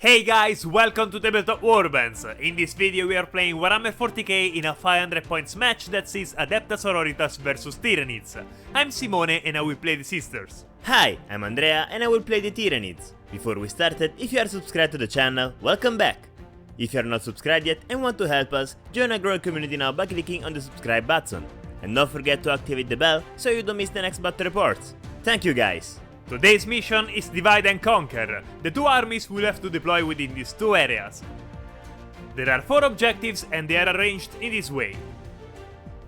Hey guys, welcome to Tabletop Warbands. In this video we are playing Warhammer 40k in a 500 points match that sees Adepta Sororitas vs Tyranids. I'm Simone and I will play the Sisters. Hi, I'm Andrea and I will play the Tyranids. Before we started, if you are subscribed to the channel, welcome back! If you are not subscribed yet and want to help us, join our growing community now by clicking on the subscribe button. And don't forget to activate the bell so you don't miss the next battle reports. Thank you guys! Today's mission is Divide and Conquer. The two armies will have to deploy within these two areas. There are 4 objectives and they are arranged in this way.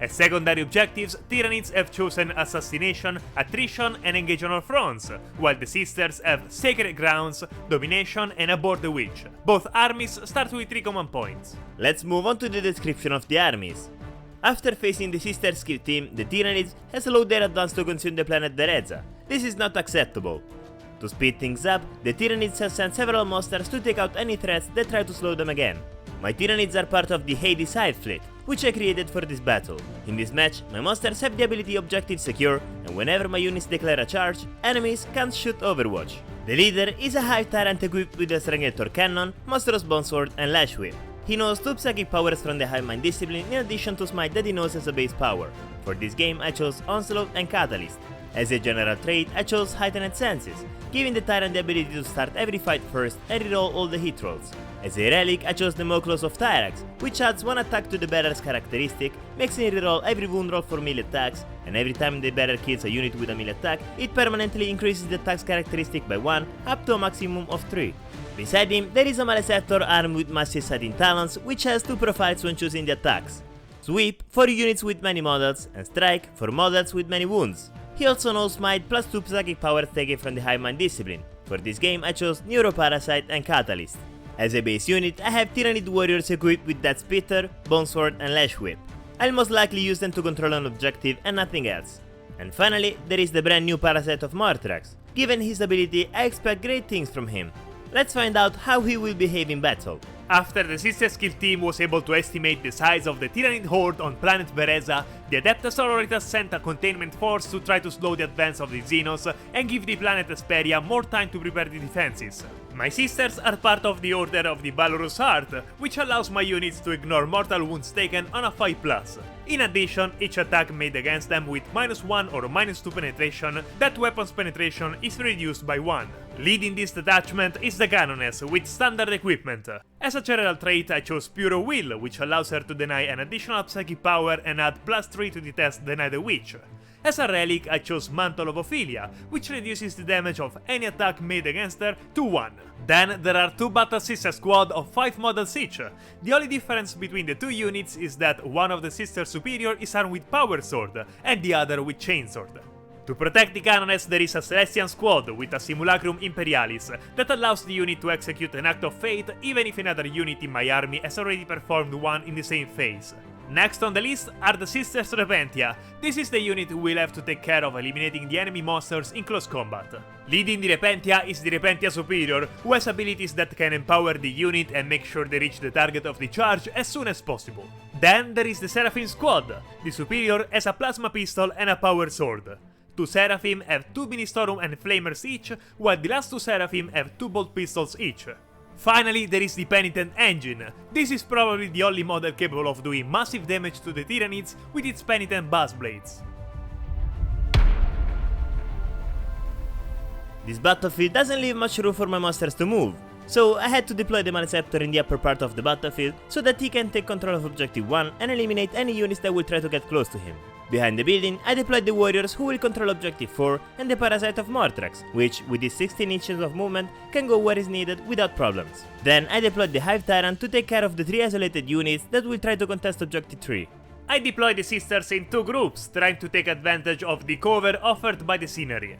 As secondary objectives, Tyranids have chosen Assassination, Attrition and Engage on all fronts, while the Sisters have Sacred Grounds, Domination and Abort the Witch. Both armies start with 3 command points. Let's move on to the description of the armies. After facing the Sister skill team, the Tyranids has slowed their advance to consume the planet Dereza. This is not acceptable. To speed things up, the Tyranids have sent several monsters to take out any threats that try to slow them again. My Tyranids are part of the Hades Hive fleet, which I created for this battle. In this match, my monsters have the ability Objective Secure, and whenever my units declare a charge, enemies can't shoot Overwatch. The leader is a Hive Tyrant equipped with a Strangulator Cannon, Monstrous Bonesword and Lash Whip. He knows 2 psychic powers from the Hive Mind discipline in addition to Smite that he knows as a base power. For this game I chose Onslaught and Catalyst. As a general trait, I chose Heightened Senses, giving the Tyrant the ability to start every fight first and reroll all the hit rolls. As a relic, I chose the Moclos of Tyrax, which adds 1 attack to the bearer's characteristic, makes him reroll every wound roll for melee attacks, and every time the bearer kills a unit with a melee attack, it permanently increases the attack's characteristic by 1, up to a maximum of 3. Beside him, there is a Maleceptor armed with massive Satin Talons, which has 2 profiles when choosing the attacks. Sweep for units with many models, and Strike for models with many wounds. He also knows Smite plus 2 psychic powers taken from the Hive Mind discipline. For this game I chose Neuroparasite and Catalyst. As a base unit, I have Tyranid warriors equipped with Death Spitter, Bonesword and Lash Whip. I'll most likely use them to control an objective and nothing else. And finally, there is the brand new Parasite of Morthrax. Given his ability, I expect great things from him. Let's find out how he will behave in battle. After the Sister skill team was able to estimate the size of the Tyranid horde on planet Bereza, the Adepta Sororitas sent a containment force to try to slow the advance of the Xenos and give the planet Hesperia more time to prepare the defenses. My Sisters are part of the Order of the Valorous Heart, which allows my units to ignore mortal wounds taken on a 5+. In addition, each attack made against them with -1 or -2 penetration, that weapon's penetration is reduced by 1. Leading this detachment is the Canoness with standard equipment. As a general trait, I chose Pure Will, which allows her to deny an additional psychic power and add +3 to the test Deny the Witch. As a relic, I chose Mantle of Ophelia, which reduces the damage of any attack made against her to 1. Then there are 2 Battle Sister squad of 5 models each. The only difference between the 2 units is that one of the Sister Superior is armed with Power Sword and the other with Chainsword. To protect the Canoness, there is a Celestian squad with a Simulacrum Imperialis that allows the unit to execute an Act of Fate even if another unit in my army has already performed one in the same phase. Next on the list are the Sisters Repentia. This is the unit who will have to take care of eliminating the enemy monsters in close combat. Leading the Repentia is the Repentia Superior, who has abilities that can empower the unit and make sure they reach the target of the charge as soon as possible. Then there is the Seraphim squad. The Superior has a Plasma Pistol and a Power Sword. 2 Seraphim have 2 Ministorum and Flamers each, while the last 2 Seraphim have 2 Bolt Pistols each. Finally, there is the Penitent Engine. This is probably the only model capable of doing massive damage to the Tyranids with its Penitent Bass Blades. This battlefield doesn't leave much room for my monsters to move, so I had to deploy the Maleceptor in the upper part of the battlefield so that he can take control of Objective 1 and eliminate any units that will try to get close to him. Behind the building, I deployed the warriors who will control Objective 4 and the Parasite of Morthrax, which, with his 16 inches of movement, can go where is needed without problems. Then I deployed the Hive Tyrant to take care of the 3 isolated units that will try to contest Objective 3. I deployed the Sisters in 2 groups, trying to take advantage of the cover offered by the scenery.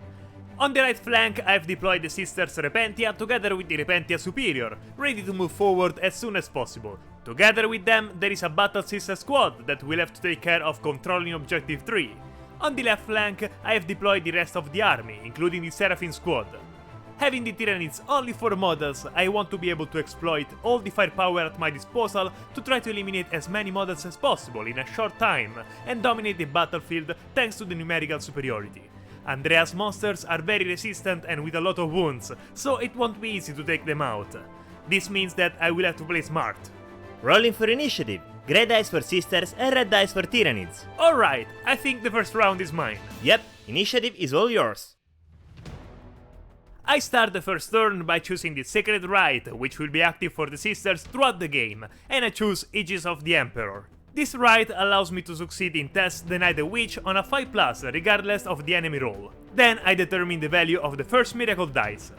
On the right flank, I've deployed the Sisters Repentia together with the Repentia Superior, ready to move forward as soon as possible. Together with them, there is a Battle Sister squad that will have to take care of controlling Objective 3. On the left flank, I have deployed the rest of the army, including the Seraphim squad. Having the Tyranids only 4 models, I want to be able to exploit all the firepower at my disposal to try to eliminate as many models as possible in a short time and dominate the battlefield thanks to the numerical superiority. Andrea's monsters are very resistant and with a lot of wounds, so it won't be easy to take them out. This means that I will have to play smart. Rolling for initiative. Grey dice for sisters and red dice for Tyranids. Alright, I think the first round is mine. Yep, initiative is all yours. I start the first turn by choosing the Sacred Rite, which will be active for the sisters throughout the game, and I choose Aegis of the Emperor. This rite allows me to succeed in tests deny the witch on a 5+, regardless of the enemy roll. Then I determine the value of the first miracle dice.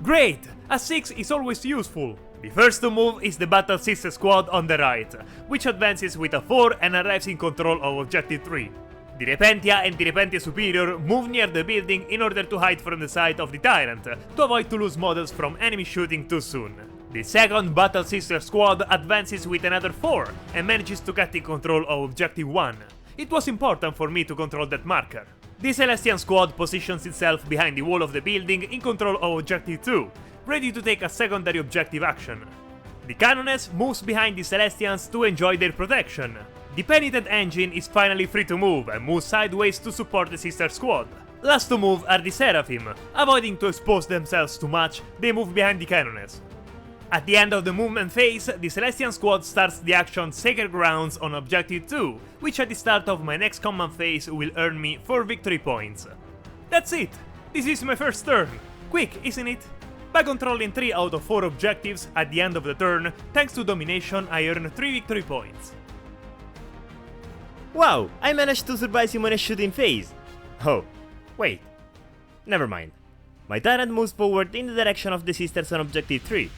Great! A 6 is always useful! The first to move is the Battle Sister Squad on the right, which advances with a 4 and arrives in control of Objective 3. The Repentia and the Repentia Superior move near the building in order to hide from the sight of the Tyrant, to avoid to lose models from enemy shooting too soon. The second Battle Sister Squad advances with another 4 and manages to get in control of Objective 1. It was important for me to control that marker. The Celestian Squad positions itself behind the wall of the building in control of Objective 2, ready to take a secondary objective action. The Canoness moves behind the Celestians to enjoy their protection. The Penitent Engine is finally free to move and moves sideways to support the Sister Squad. Last to move are the Seraphim. Avoiding to expose themselves too much, they move behind the Canoness. At the end of the movement phase, the Celestian Squad starts the action Sacred Grounds on Objective 2, which at the start of my next command phase will earn me 4 victory points. That's it! This is my first turn! Quick, isn't it? By controlling 3 out of 4 objectives at the end of the turn, thanks to domination I earn 3 victory points. Wow, I managed to survive Simone's shooting phase. Oh, wait. Never mind. My Tyrant moves forward in the direction of the sisters on Objective 3.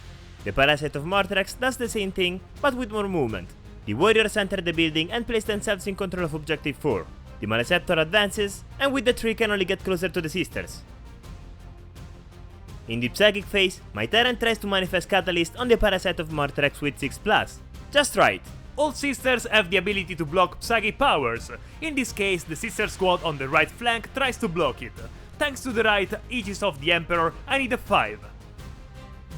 The Parasite of Mortrex does the same thing, but with more movement. The warriors enter the building and place themselves in control of Objective 4. The Maleceptor advances, and with the tree can only get closer to the sisters. In the Psychic phase, my Tyrant tries to manifest Catalyst on the Parasite of Mortrex with 6+. Just right. All sisters have the ability to block psychic powers. In this case, the Sister Squad on the right flank tries to block it. Thanks to the right Aegis of the Emperor, I need a 5.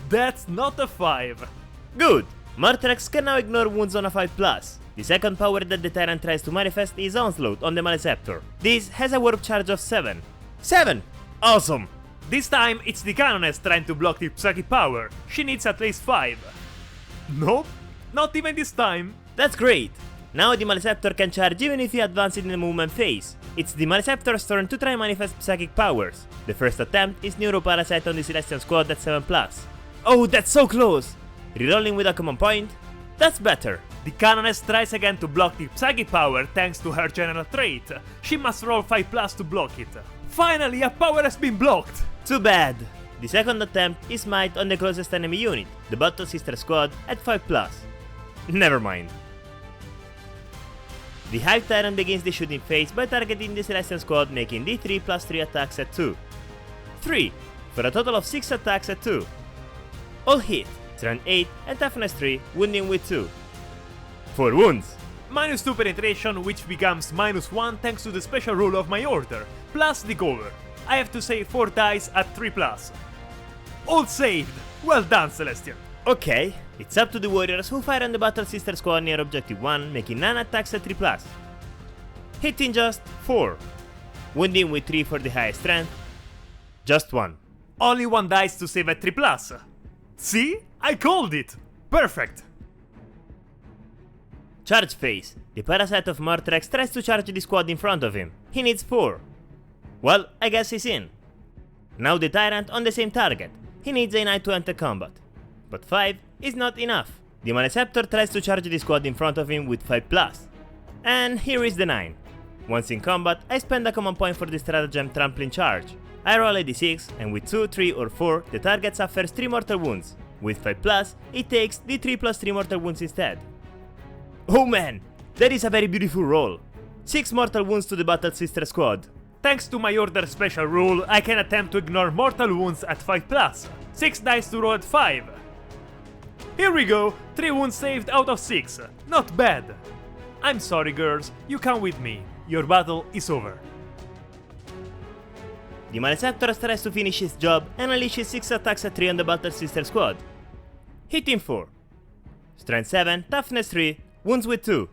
That's not a 5. Good! Mortrex can now ignore wounds on a 5+. The second power that the Tyrant tries to manifest is Onslaught on the Maleceptor. This has a warp charge of 7. 7! Awesome! This time, it's the Canoness trying to block the psychic power. She needs at least 5. Nope, not even this time. That's great! Now the Maleceptor can charge even if he advances in the movement phase. It's the Maleceptor's turn to try manifest psychic powers. The first attempt is Neuroparasite on the Celestian Squad at 7+. Oh, that's so close! Rerolling with a command point? That's better. The Canoness tries again to block the psychic power thanks to her general trait. She must roll 5+ to block it. Finally, a power has been blocked! Too bad. The second attempt is Might on the closest enemy unit, the Battle Sister Squad at 5+. Never mind. The Hive Tyrant begins the shooting phase by targeting the Celestian Squad, making D3+3 attacks at 2. 3, for a total of 6 attacks at 2. All hit, strength 8 and toughness 3, wounding with 2. 4 wounds. -2 penetration, which becomes -1 thanks to the special rule of my order, plus the cover. I have to save 4 dice at 3+. All saved! Well done, Celestian! Okay, it's up to the warriors who fire on the Battle Sister Squad near Objective 1, making 9 attacks at 3+. Hitting just 4. Wounding with 3 for the highest strength. Just 1. Only 1 dice to save at 3+. See? I called it! Perfect! Charge phase. The Parasite of Mortrex tries to charge the squad in front of him. He needs 4. Well, I guess he's in. Now the Tyrant on the same target. He needs a 9 to enter combat. But 5 is not enough. The Maleceptor tries to charge the squad in front of him with 5+. And here is the 9. Once in combat, I spend a command point for the stratagem Trampling Charge. I roll a d6, and with 2, 3 or 4, the target suffers 3 mortal wounds. With 5+, it takes the 3+3 mortal wounds instead. Oh man, that is a very beautiful roll. 6 mortal wounds to the Battle Sister Squad. Thanks to my order special rule, I can attempt to ignore mortal wounds at 5+. 6 dice to roll at 5. Here we go, 3 wounds saved out of 6. Not bad. I'm sorry girls, you come with me. Your battle is over. The Maleceptor tries to finish his job and unleashes 6 attacks at 3 on the Battle Sister Squad. Hitting 4. Strength 7, toughness 3, wounds with 2.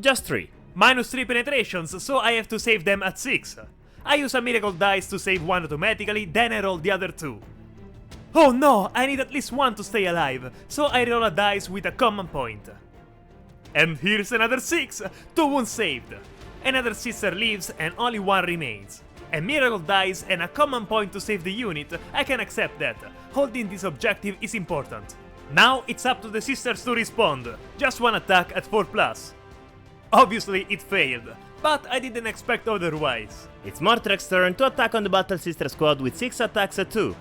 Just 3. -3 penetrations, so I have to save them at 6. I use a miracle dice to save 1 automatically, then I roll the other 2. Oh no, I need at least one to stay alive, so I roll a dice with a command point. And here's another 6, 2 wounds saved. Another sister leaves and only one remains. A miracle dice and a command point to save the unit, I can accept that. Holding this objective is important. Now it's up to the sisters to respond, just one attack at 4+. Obviously it failed, but I didn't expect otherwise. It's Mortrek's turn to attack on the Battle Sister squad with 6 attacks at 2.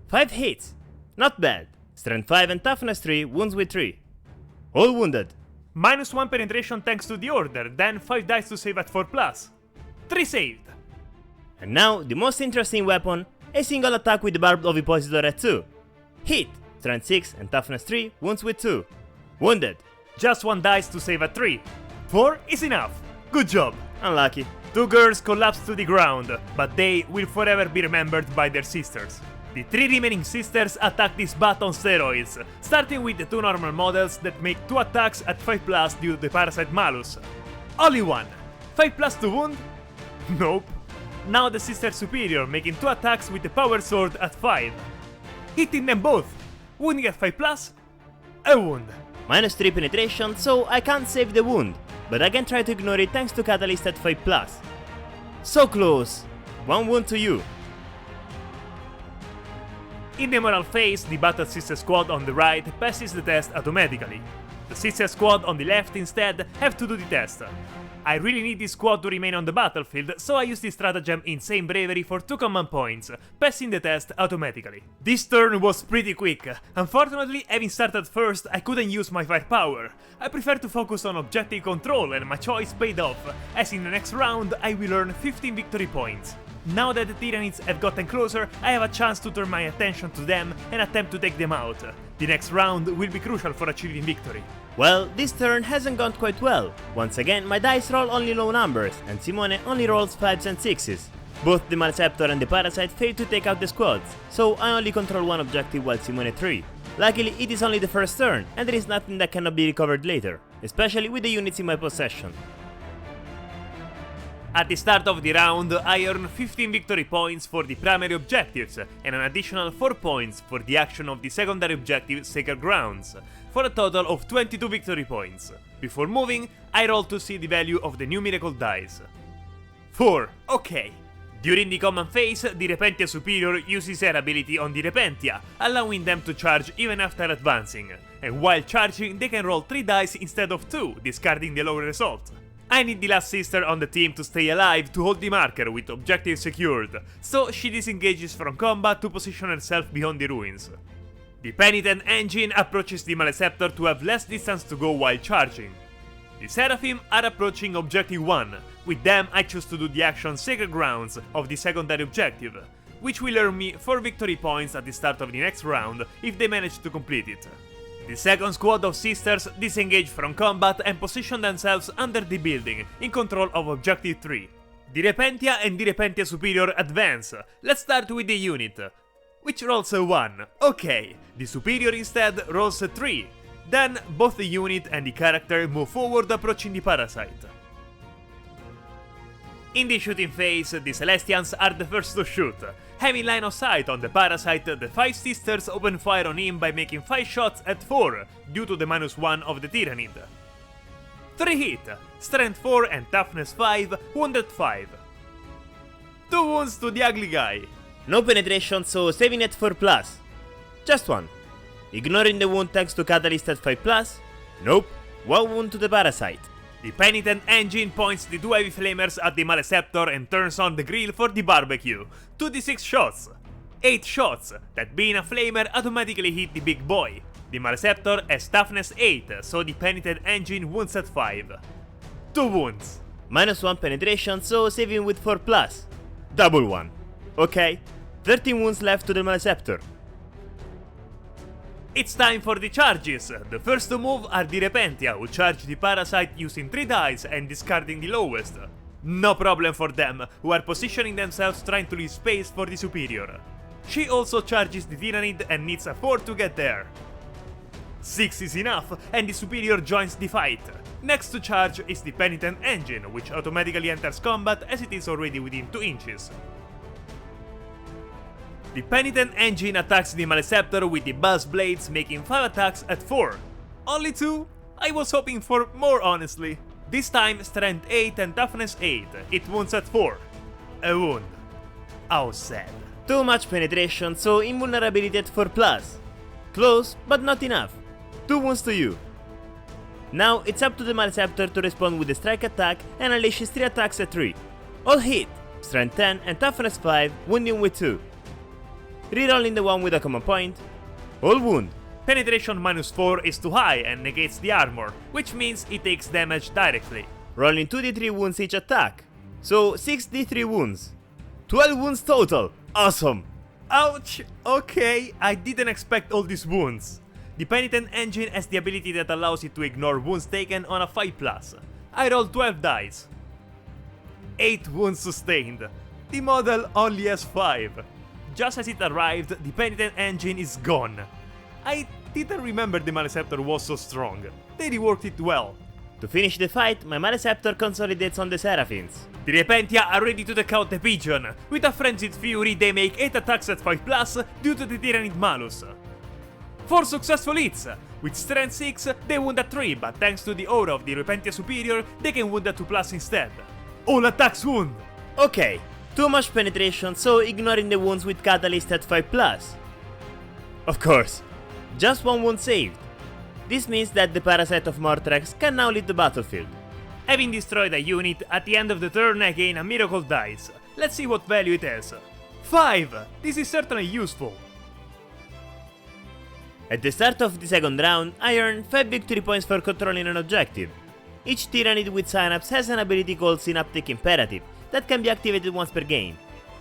5 hits. Not bad. Strength 5 and Toughness 3, wounds with 3. All wounded. -1 penetration thanks to the order, then 5 dice to save at 4+. 3 saved. And now, the most interesting weapon, a single attack with the Barbed Ovipositor at 2. Hit. Strength 6 and Toughness 3, wounds with 2. Wounded. Just 1 dice to save at 3. 4 is enough. Good job. Unlucky. 2 girls collapse to the ground, but they will forever be remembered by their sisters. The 3 remaining sisters attack this bat on steroids, starting with the 2 normal models that make 2 attacks at 5+ due to the parasite malus. Only 1. 5+ to wound? Nope. Now the sister superior making 2 attacks with the power sword at 5. Hitting them both. Wounding at 5+? A wound. -3 penetration, so I can't save the wound, but I can try to ignore it thanks to Catalyst at 5+. So close! 1 wound to you. In the moral phase, the Battle Sister Squad on the right passes the test automatically. The Sister Squad on the left instead have to do the test. I really need this squad to remain on the battlefield, so I use the stratagem Insane Bravery for 2 command points, passing the test automatically. This turn was pretty quick. Unfortunately, having started first, I couldn't use my firepower. I prefer to focus on objective control and my choice paid off, as in the next round I will earn 15 victory points. Now that the Tyranids have gotten closer, I have a chance to turn my attention to them and attempt to take them out. The next round will be crucial for achieving victory. Well, this turn hasn't gone quite well. Once again, my dice roll only low numbers, and Simone only rolls 5s and 6s. Both the Maleceptor and the Parasite fail to take out the squads, so I only control 1 objective while Simone 3. Luckily, it is only the first turn, and there is nothing that cannot be recovered later, especially with the units in my possession. At the start of the round, I earn 15 victory points for the primary objectives, and an additional 4 points for the action of the secondary objective Sacred Grounds, for a total of 22 victory points. Before moving, I roll to see the value of the new miracle dice. 4, okay. During the command phase, the Repentia Superior uses her ability on the Repentia, allowing them to charge even after advancing, and while charging they can roll 3 dice instead of 2, discarding the lower result. I need the last sister on the team to stay alive to hold the marker with objective secured, so she disengages from combat to position herself beyond the ruins. The Penitent Engine approaches the Maleceptor to have less distance to go while charging. The Seraphim are approaching objective 1, with them I choose to do the action Sacred Grounds of the secondary objective, which will earn me 4 victory points at the start of the next round if they manage to complete it. The second squad of sisters disengage from combat and position themselves under the building, in control of Objective 3. The Repentia and the Repentia Superior advance. Let's start with the unit, which rolls a 1. Okay, the Superior instead rolls a 3. Then both the unit and the character move forward approaching the Parasite. In the shooting phase, the Celestians are the first to shoot. Having line of sight on the Parasite, the 5 sisters open fire on him by making 5 shots at 4, due to the -1 of the Tyrannid. 3 hit, Strength 4 and Toughness 5, wounded 5. 2 wounds to the ugly guy. No penetration, so saving at 4+. Just 1. Ignoring the wound thanks to Catalyst at 5+. Nope, 1 wound to the Parasite. The Penitent Engine points the 2 heavy flamers at the Maleceptor and turns on the grill for the barbecue. 2d6 shots. 8 shots, that being a flamer automatically hit the big boy. The Maleceptor has toughness 8, so the Penitent Engine wounds at 5. 2 wounds. -1 penetration, so saving with 4+. Double 1. Okay, 13 wounds left to the Maleceptor. It's time for the charges. The first to move are the Repentia, who charge the Parasite using 3 dice and discarding the lowest. No problem for them, who are positioning themselves trying to leave space for the Superior. She also charges the Tyrannid and needs a 4 to get there. 6 is enough, and the Superior joins the fight. Next to charge is the Penitent Engine, which automatically enters combat as it is already within 2 inches. The Penitent Engine attacks the Maleceptor with the Buzz Blades, making 5 attacks at 4. Only 2? I was hoping for more, honestly. This time, Strength 8 and Toughness 8. It wounds at 4. A wound. How sad. Too much penetration, so invulnerability at 4+. Close, but not enough. 2 wounds to you. Now it's up to the Maleceptor to respond with a strike attack and unleashes 3 attacks at 3. All hit, Strength 10 and Toughness 5, wounding with 2. Rerolling the one with a common point. All wound. Penetration -4 is too high and negates the armor, which means it takes damage directly. Rolling 2d3 wounds each attack. So 6d3 wounds. 12 wounds total. Awesome. Ouch! Okay, I didn't expect all these wounds. The Penitent Engine has the ability that allows it to ignore wounds taken on a 5+. I rolled 12 dice. 8 wounds sustained. The model only has 5. Just as it arrived, the Penitent Engine is gone. I didn't remember the Maleceptor was so strong. They reworked it well. To finish the fight, my Maleceptor consolidates on the Seraphins. The Repentia are ready to take out the Pigeon. With a frenzied fury, they make 8 attacks at 5+ due to the Tyrannid Malus. 4 successful hits. With Strength 6, they wound at 3, but thanks to the aura of the Repentia Superior, they can wound at 2+ instead. All attacks wound! Okay, too much penetration, so ignoring the wounds with Catalyst at 5+. Of course, just 1 wound saved. This means that the Parasite of Morthrax can now leave the battlefield. Having destroyed a unit, at the end of the turn I gain a Miracle Dice. Let's see what value it has. 5! This is certainly useful. At the start of the second round, I earn 5 victory points for controlling an objective. Each Tyrannid with Synapse has an ability called Synaptic Imperative that can be activated once per game.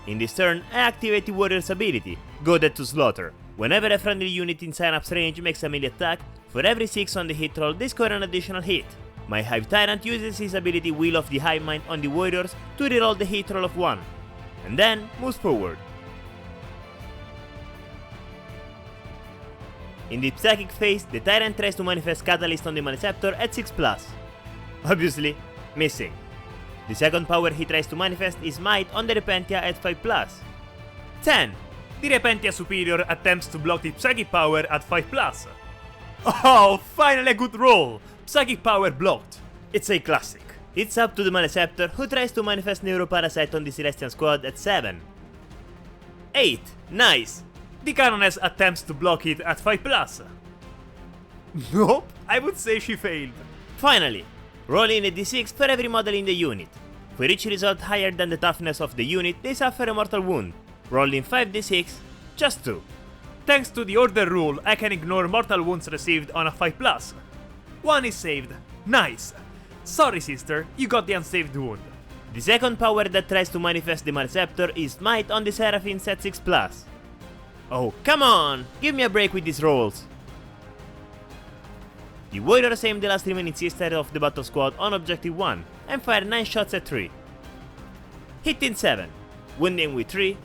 In this turn, I activate the Warrior's ability, Goaded to Slaughter. Whenever a friendly unit in Synapse range makes a melee attack, for every 6 on the hit roll they score an additional hit. My Hive Tyrant uses his ability Wheel of the Hive Mind on the Warriors to reroll the hit roll of 1, and then moves forward. In the Psychic phase, the Tyrant tries to manifest Catalyst on the Maleceptor at 6+. Obviously, missing. The second power he tries to manifest is Might on the Repentia at 5+. 10! The Repentia Superior attempts to block the Psychic Power at 5+. Oh, finally a good roll! Psychic Power blocked. It's a classic. It's up to the Maleceptor, who tries to manifest Neuroparasite on the Celestian Squad at 7. 8! Nice! The Canoness attempts to block it at 5+. Nope, I would say she failed. Finally, rolling a d6 for every model in the unit. For each result higher than the toughness of the unit, they suffer a mortal wound. Rolling 5d6, just 2. Thanks to the Order rule, I can ignore mortal wounds received on a 5+. 1 is saved. Nice. Sorry sister, you got the unsaved wound. The second power that tries to manifest the Maleceptor is Might on the Seraphins at 6+. Oh, come on! Give me a break with these rolls! The Warriors aim the last remaining sister of the Battle Squad on Objective 1 and fire 9 shots at 3. Hitting 7, wounding with 3,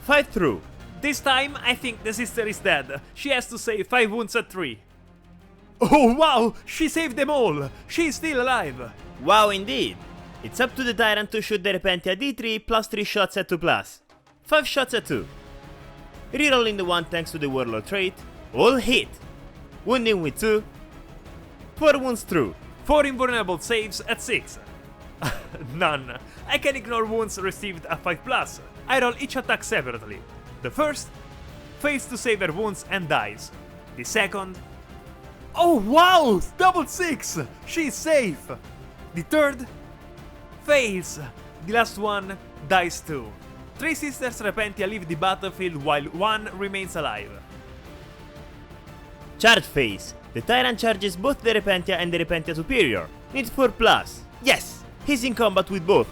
5 through. This time, I think the sister is dead. She has to save 5 wounds at 3. Oh wow, she saved them all! She is still alive! Wow indeed! It's up to the Tyrant to shoot the Repentia d3 plus 3 shots at 2+. 5 shots at 2. Rerolling the 1 thanks to the Warlord trait. All hit! Wounding with 2. 4 wounds through. 4 invulnerable saves at 6. None. I can ignore wounds received at 5+. I roll each attack separately. The first fails to save her wounds and dies. The second... Oh wow! Double 6! She's safe! The third fails. The last one dies too. 3 sisters Repentia leave the battlefield while 1 remains alive. Charge phase. The Tyrant charges both the Repentia and the Repentia Superior. Needs 4+. Yes! He's in combat with both.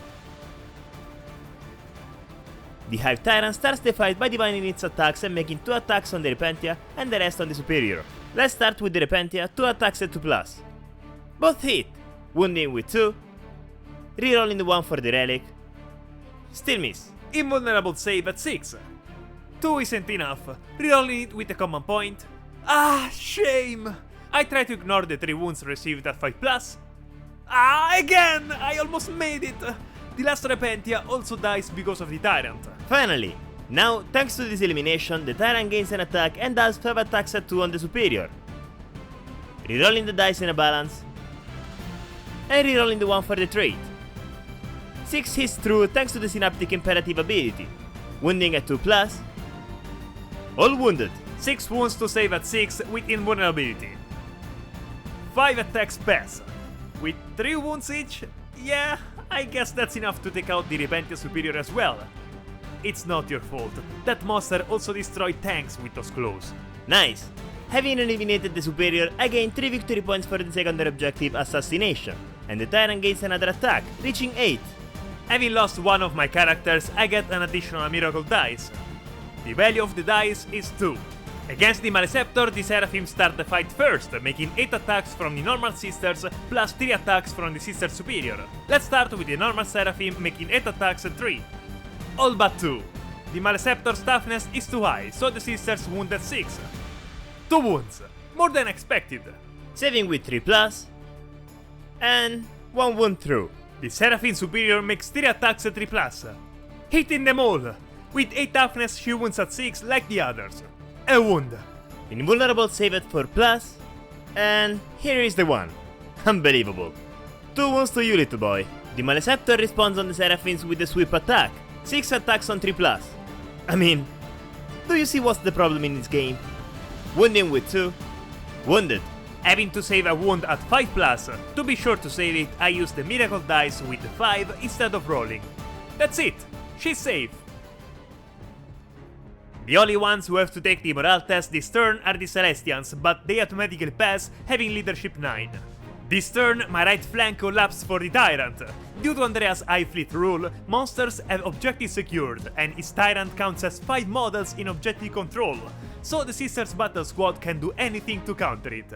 The Hive Tyrant starts the fight by divining its attacks and making 2 attacks on the Repentia and the rest on the Superior. Let's start with the Repentia, 2 attacks at 2+. Both hit, wounding with 2, rerolling the 1 for the Relic, still miss. Invulnerable save at 6. 2 isn't enough, rerolling it with a common point. Ah, shame! I try to ignore the 3 wounds received at 5+. Ah, again! I almost made it! The last Repentia also dies because of the Tyrant. Finally, Now, thanks to this elimination, the Tyrant gains an attack and does 5 attacks at 2 on the superior. Rerolling the dice in a balance, and rerolling the 1 for the trait. 6 hits through thanks to the Synaptic Imperative ability, wounding at 2+, all wounded. 6 wounds to save at 6 with invulnerability. 5 attacks pass. With 3 wounds each? Yeah, I guess that's enough to take out the Repentia Superior as well. It's not your fault. That monster also destroyed tanks with those claws. Nice! Having eliminated the superior, I gain 3 victory points for the secondary objective, Assassination, and the Tyrant gains another attack, reaching 8. Having lost one of my characters, I get an additional miracle dice. The value of the dice is 2. Against the Maleceptor, the Seraphim start the fight first, making 8 attacks from the normal sisters plus 3 attacks from the sister superior. Let's start with the normal Seraphim making 8 attacks at 3. All but 2. The Maleceptor's toughness is too high, so the sisters wound at 6. 2 wounds, more than expected. Saving with 3+, and 1 wound through. The Seraphim superior makes 3 attacks at 3+, hitting them all. With 8 toughness, she wounds at 6 like the others. A wound. Invulnerable save at 4+, and here is the 1. Unbelievable. 2 wounds to you, little boy. The Maleceptor responds on the Seraphims with a sweep attack. 6 attacks on 3+. I mean, do you see what's the problem in this game? Wounding with 2. Wounded. Having to save a wound at 5+, to be sure to save it, I use the miracle dice with 5 instead of rolling. That's it, she's safe. The only ones who have to take the morale test this turn are the Celestians, but they automatically pass, having leadership 9. This turn, my right flank collapsed for the Tyrant. Due to Andrea's High Fleet rule, monsters have objectives secured, and his Tyrant counts as 5 models in objective control, so the Sisters Battle Squad can do anything to counter it.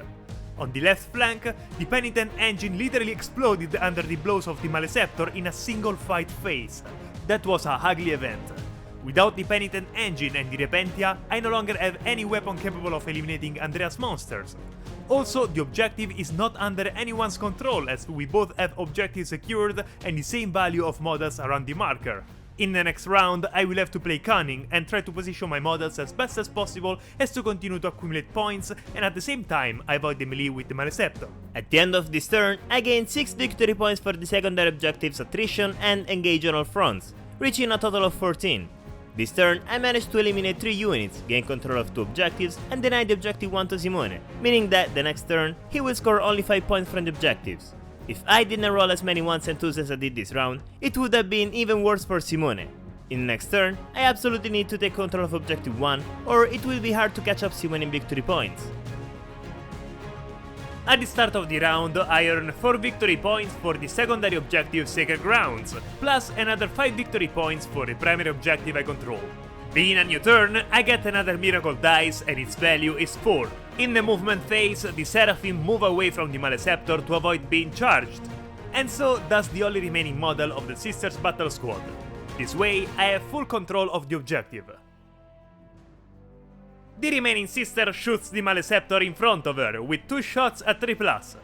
On the left flank, the Penitent engine literally exploded under the blows of the Maleceptor in a single fight phase. That was a ugly event. Without the Penitent engine and the Repentia, I no longer have any weapon capable of eliminating Andrea's monsters. Also, the objective is not under anyone's control, as we both have objectives secured and the same value of models around the marker. In the next round, I will have to play cunning and try to position my models as best as possible as to continue to accumulate points, and at the same time I avoid the melee with the Maleceptor. At the end of this turn, I gain 6 victory points for the secondary objectives Attrition and Engage on all fronts, reaching a total of 14. This turn, I managed to eliminate 3 units, gain control of 2 objectives, and deny the objective 1 to Simone, meaning that the next turn, he will score only 5 points from the objectives. If I didn't roll as many 1s and 2s as I did this round, it would have been even worse for Simone. In the next turn, I absolutely need to take control of objective 1, or it will be hard to catch up Simone in victory points. At the start of the round, I earn 4 victory points for the secondary objective Sacred Grounds, plus another 5 victory points for the primary objective I control. Being a new turn, I get another miracle dice and its value is 4. In the movement phase, the Seraphim move away from the Maleceptor to avoid being charged, and so does the only remaining model of the Sisters Battle Squad. This way, I have full control of the objective. The remaining sister shoots the Maleceptor in front of her with 2 shots at 3+.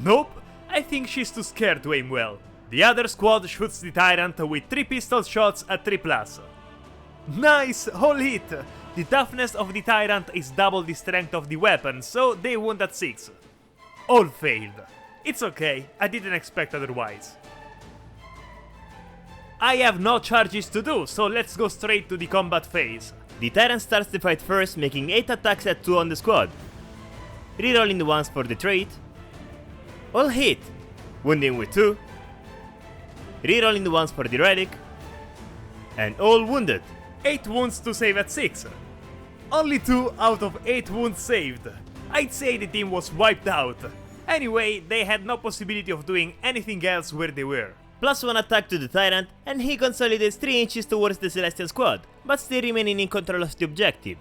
Nope, I think she's too scared to aim well. The other squad shoots the Tyrant with 3 pistol shots at 3+. Nice, all hit! The toughness of the Tyrant is double the strength of the weapon, so they wound at 6. All failed. It's okay, I didn't expect otherwise. I have no charges to do, so let's go straight to the combat phase. The Tyrant starts the fight first, making 8 attacks at 2 on the squad. Rerolling the 1s for the trait. All hit, wounding with 2. Rerolling the 1s for the relic. And all wounded. 8 wounds to save at 6. Only 2 out of 8 wounds saved. I'd say the team was wiped out. Anyway, they had no possibility of doing anything else where they were. Plus 1 attack to the Tyrant, and he consolidates 3 inches towards the Celestial squad, but still remaining in control of the objective.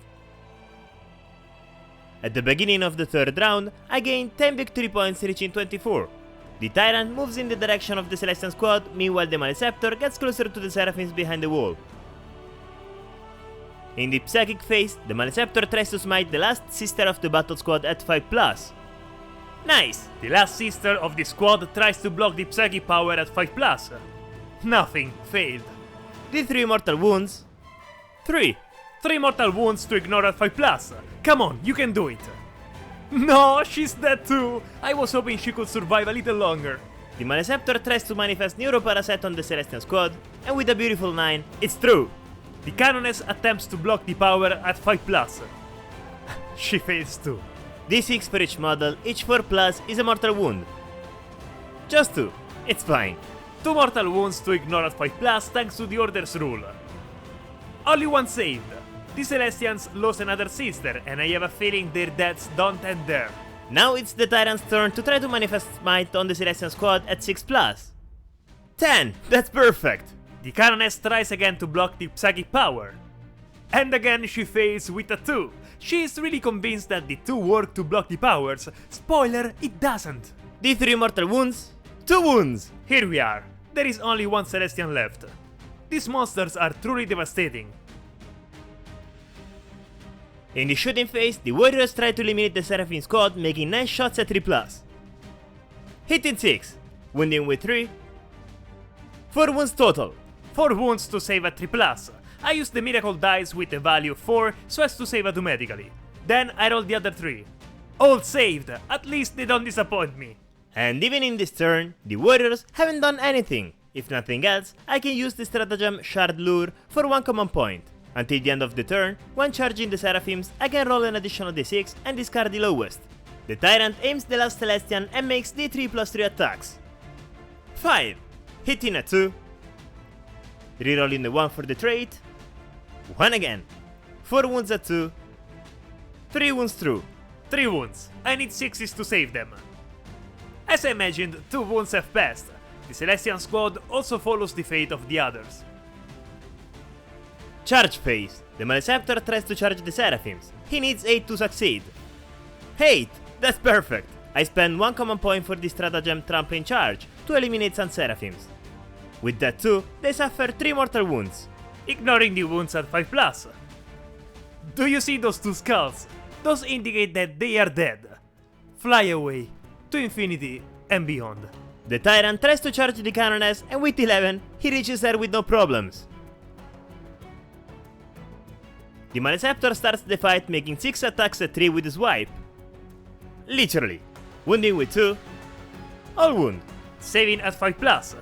At the beginning of the third round, I gain 10 victory points, reaching 24. The Tyrant moves in the direction of the Celestial squad, meanwhile the Maleceptor gets closer to the Seraphims behind the wall. In the Psychic phase, the Maleceptor tries to smite the last sister of the battle squad at 5+. Nice! The last sister of the squad tries to block the Psychic power at 5+. Nothing, failed. The 3 mortal wounds, 3. 3 mortal wounds to ignore at 5+. Come on, you can do it. No, she's dead too. I was hoping she could survive a little longer. The Maleceptor tries to manifest Neuroparasite on the Celestian squad, and with a beautiful 9, it's true. The Canoness attempts to block the power at 5+. She fails too. D6 for each model, each 4+ is a mortal wound. Just 2, it's fine. 2 mortal wounds to ignore at 5+, thanks to the Order's rule. Only one saved. The Celestians lost another sister, and I have a feeling their deaths don't end there. Now it's the Tyrant's turn to try to manifest Smite on the Celestian squad at 6+. 10! That's perfect! The Canoness tries again to block the psychic power. And again she fails with a 2. She is really convinced that the 2 work to block the powers. Spoiler, it doesn't. D3 mortal wounds, 2 wounds! Here we are. There is only one Celestian left. These monsters are truly devastating. In the shooting phase, the warriors try to eliminate the Seraphim squad, making 9 shots at 3+. Hitting 6, wounding with 3, 4 wounds total. 4 wounds to save at 3+. I used the miracle dice with a value of 4 so as to save automatically. Then I rolled the other 3. All saved, at least they don't disappoint me. And even in this turn, the warriors haven't done anything. If nothing else, I can use the stratagem Shard Lure for 1 command point. Until the end of the turn, when charging the Seraphims, I can roll an additional d6 and discard the lowest. The Tyrant aims the last Celestian and makes d3 plus 3 attacks. 5. Hitting at 2. Rerolling the 1 for the trait. 1 again. 4 wounds at 2. 3 wounds through. 3 wounds. I need 6s to save them. As I imagined, 2 wounds have passed. The Celestian squad also follows the fate of the others. Charge phase. The Maleceptor tries to charge the Seraphims. He needs 8 to succeed. 8! That's perfect! I spend 1 command point for the stratagem Trampling Charge to eliminate some Seraphims. With that too, they suffer 3 mortal wounds. Ignoring the wounds at 5+. Do you see those 2 skulls? Those indicate that they are dead. Fly away, to infinity and beyond. The Tyrant tries to charge the Canoness, and with 11, he reaches her with no problems. The Maleceptor starts the fight, making 6 attacks at 3 with his wipe. Literally. Wounding with 2. All wound. Saving at 5+.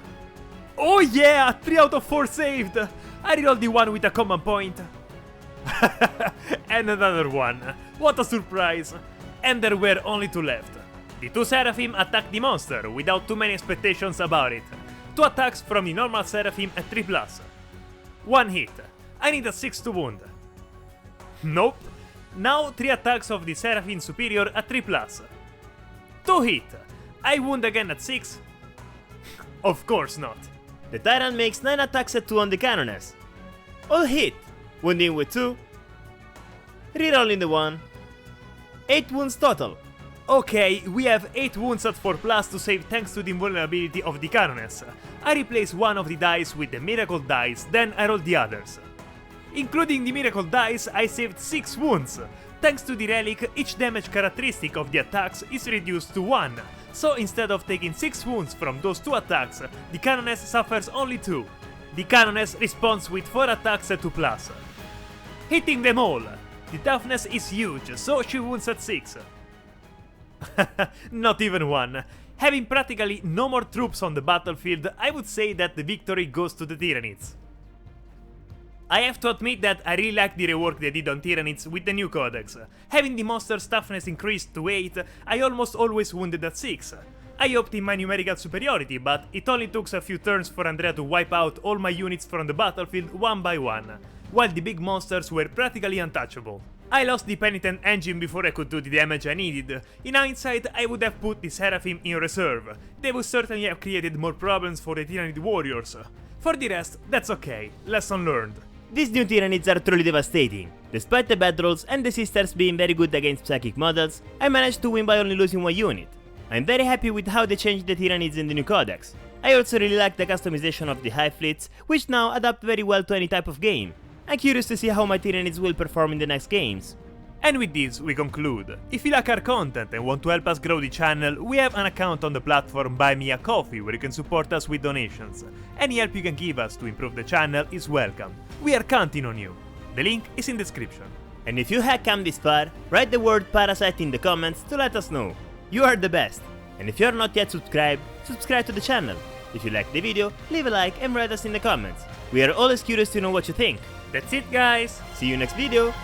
Oh yeah! 3 out of 4 saved! I rerolled the 1 with a command point. And another 1. What a surprise! And there were only 2 left. The 2 Seraphim attack the monster without too many expectations about it. 2 attacks from the normal Seraphim at 3+. 1 hit. I need a 6 to wound. Nope. Now 3 attacks of the Seraphim Superior at 3+. 2 hit. I wound again at 6. Of course not. The Tyrant makes 9 attacks at 2 on the Canoness. All hit. Wounding with 2. Rerolling the 1. 8 wounds total. Okay, we have 8 wounds at 4+ to save thanks to the invulnerability of the Canoness. I replace one of the dice with the miracle dice, then I roll the others. Including the miracle dice, I saved 6 wounds. Thanks to the relic, each damage characteristic of the attacks is reduced to 1. So instead of taking 6 wounds from those 2 attacks, the Canoness suffers only 2. The Canoness responds with 4 attacks at 2+. Hitting them all. The toughness is huge, so she wounds at 6. Not even 1. Having practically no more troops on the battlefield, I would say that the victory goes to the Tyranids. I have to admit that I really like the rework they did on Tyranids with the new codex. Having the monster's toughness increased to 8, I almost always wounded at 6. I hoped in my numerical superiority, but it only took a few turns for Andrea to wipe out all my units from the battlefield one by one, while the big monsters were practically untouchable. I lost the Penitent engine before I could do the damage I needed. In hindsight, I would have put the Seraphim in reserve. They would certainly have created more problems for the Tyranid warriors. For the rest, that's okay. Lesson learned. These new Tyranids are truly devastating. Despite the bad rolls and the sisters being very good against psychic models, I managed to win by only losing 1 unit. I'm very happy with how they changed the Tyranids in the new codex. I also really like the customization of the Hive fleets, which now adapt very well to any type of game. I'm curious to see how my Tyranids will perform in the next games. And with this, we conclude. If you like our content and want to help us grow the channel, we have an account on the platform Buy Me a Coffee where you can support us with donations. Any help you can give us to improve the channel is welcome. We are counting on you. The link is in description. And if you have come this far, write the word Parasite in the comments to let us know. You are the best! And if you are not yet subscribed, subscribe to the channel. If you like the video, leave a like and write us in the comments. We are always curious to know what you think. That's it, guys! See you next video!